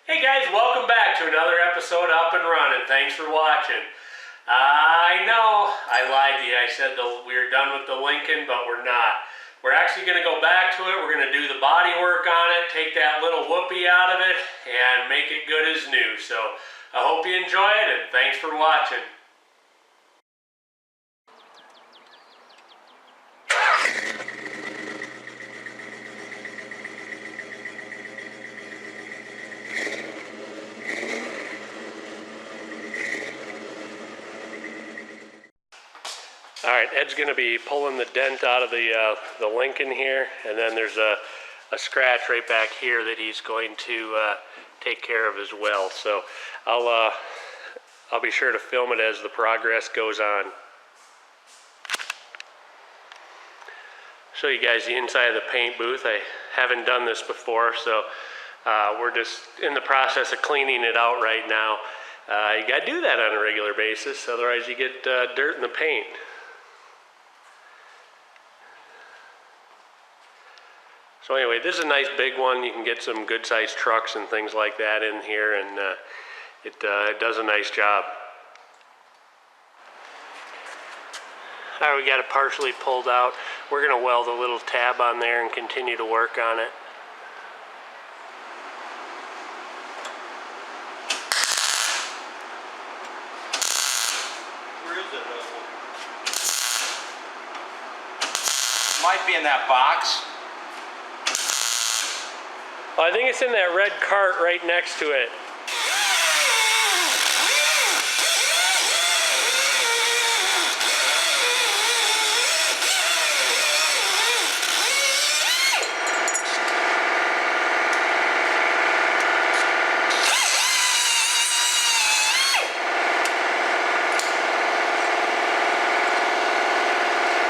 Hey guys, welcome back to another episode of Up-N-Runnin. Thanks for watching. I know, I lied to you. I said we were done with the Lincoln, but we're not. We're actually going to go back to it. We're going to do the body work on it, take that little whoopee out of it, and make it good as new. So I hope you enjoy it, and thanks for watching. Alright, Ed's going to be pulling the dent out of the Lincoln here, and then there's a scratch right back here that he's going to take care of as well. So I'll be sure to film it as the progress goes on. Show you guys the inside of the paint booth. I haven't done this before, so we're just in the process of cleaning it out right now. You got to do that on a regular basis, otherwise you get dirt in the paint. So anyway, this is a nice big one. You can get some good sized trucks and things like that in here, and it does a nice job. Alright, we got it partially pulled out. We're going to weld a little tab on there and continue to work on it. Where is it? Might be in that box. I think it's in that red cart right next to it.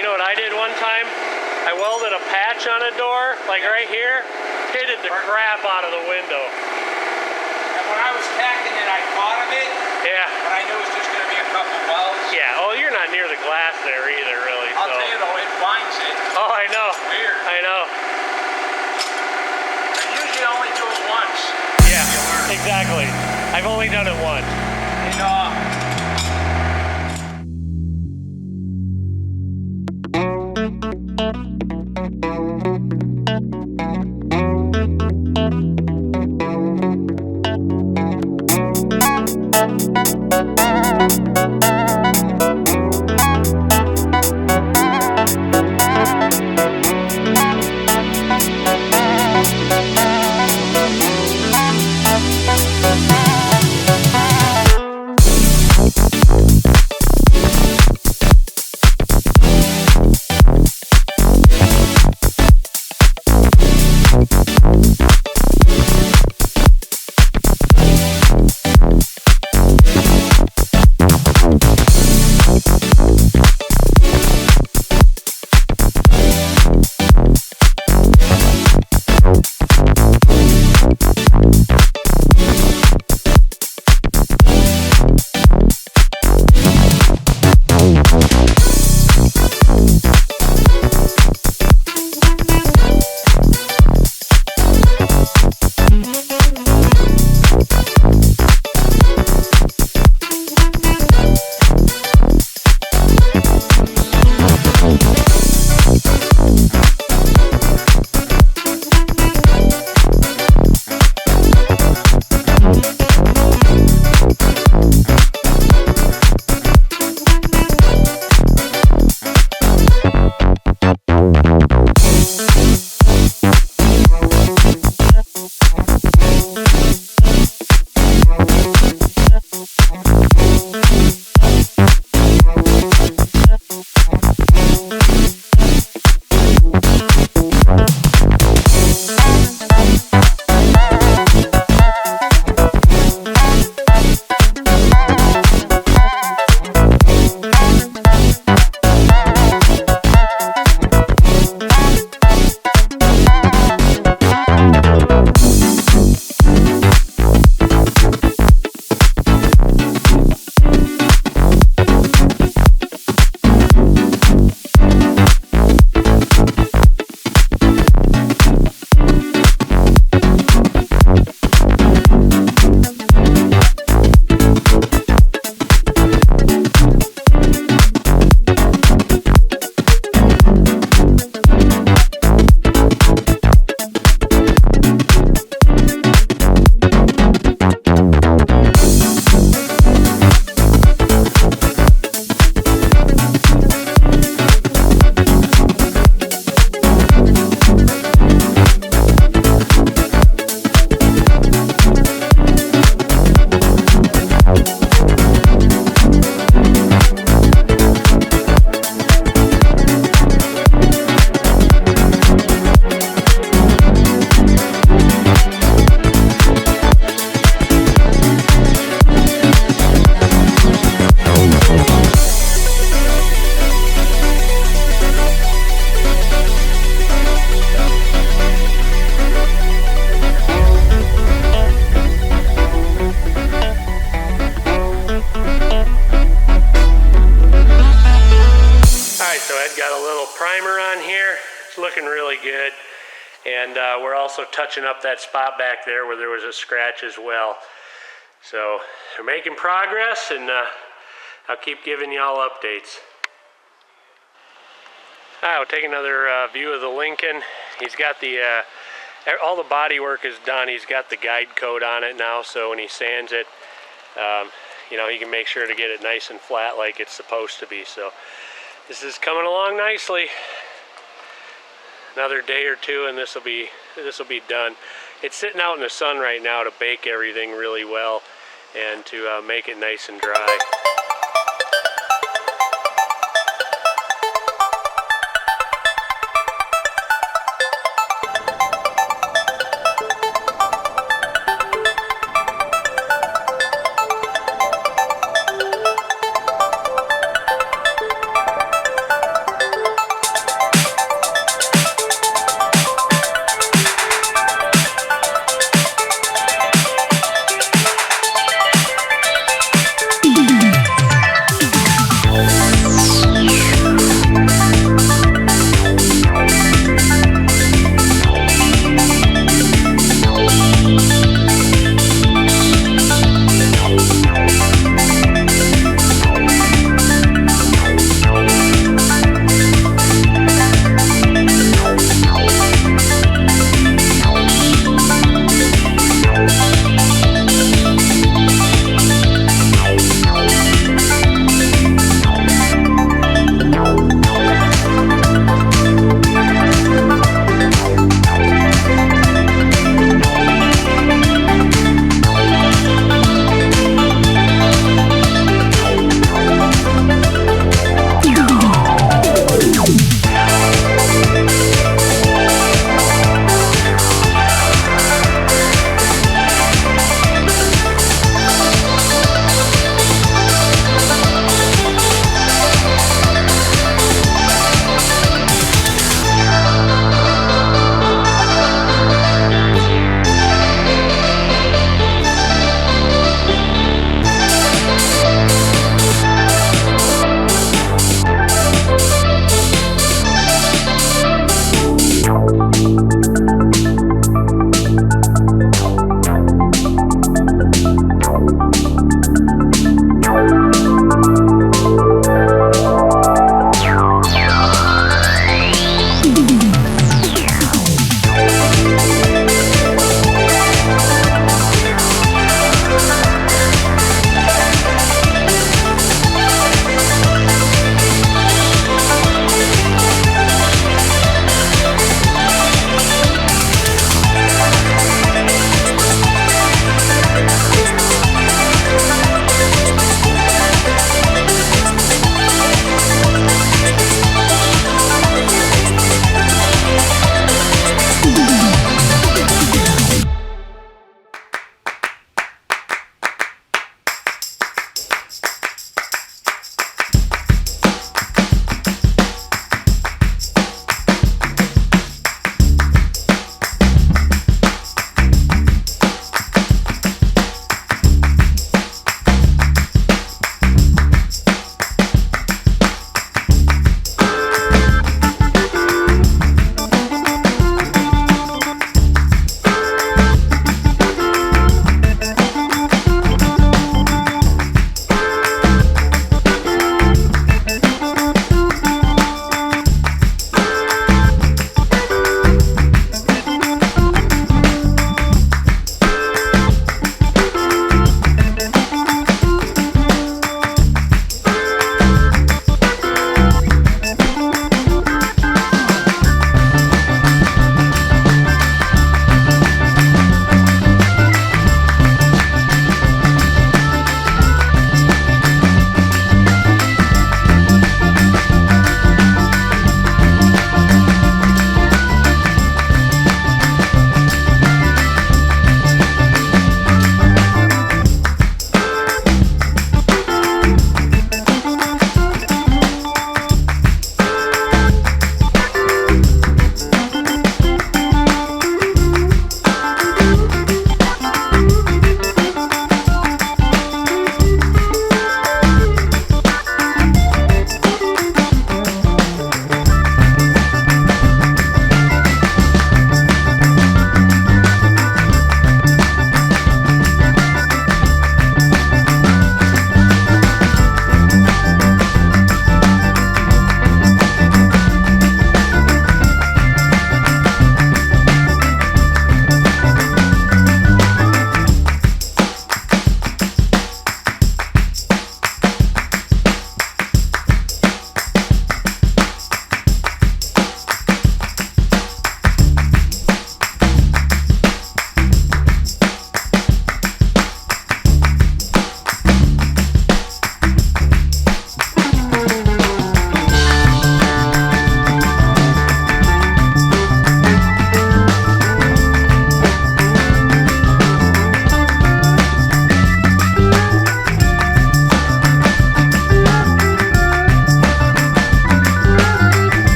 You know what I did one time? I welded a patch on a door, like right here. Pitted the crap out of the window. And when I was tacking it, I thought of it. Yeah. But I knew it was just going to be a couple welds. Yeah. Oh, you're not near the glass there either, really. I'll tell you though, it finds it. Oh, I know. It's weird. I know. I usually only do it once. Yeah. Exactly. I've only done it once. And looking really good. And we're also touching up that spot back there where there was a scratch as well. So we're making progress, and I'll keep giving y'all updates. We'll take another view of the Lincoln. He's got the, all the body work is done. He's got the guide coat on it now, so when he sands it, you know, he can make sure to get it nice and flat like it's supposed to be. So this is coming along nicely. Another day or two and this will be done. It's sitting out in the sun right now to bake everything really well and to make it nice and dry.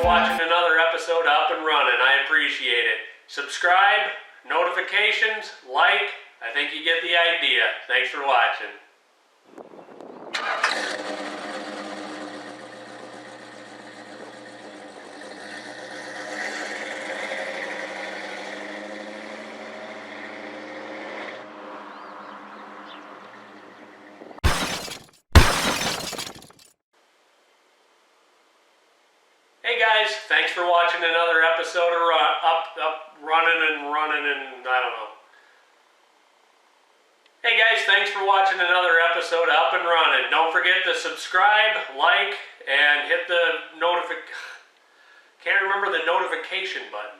watching another episode of Up and Running. I appreciate it. Subscribe, notifications, like. I think you get the idea. Thanks for watching. Hey guys, thanks for watching another episode of Running and I don't know. Hey guys, thanks for watching another episode of Up and Running. Don't forget to subscribe, like, and hit the can't remember the notification button.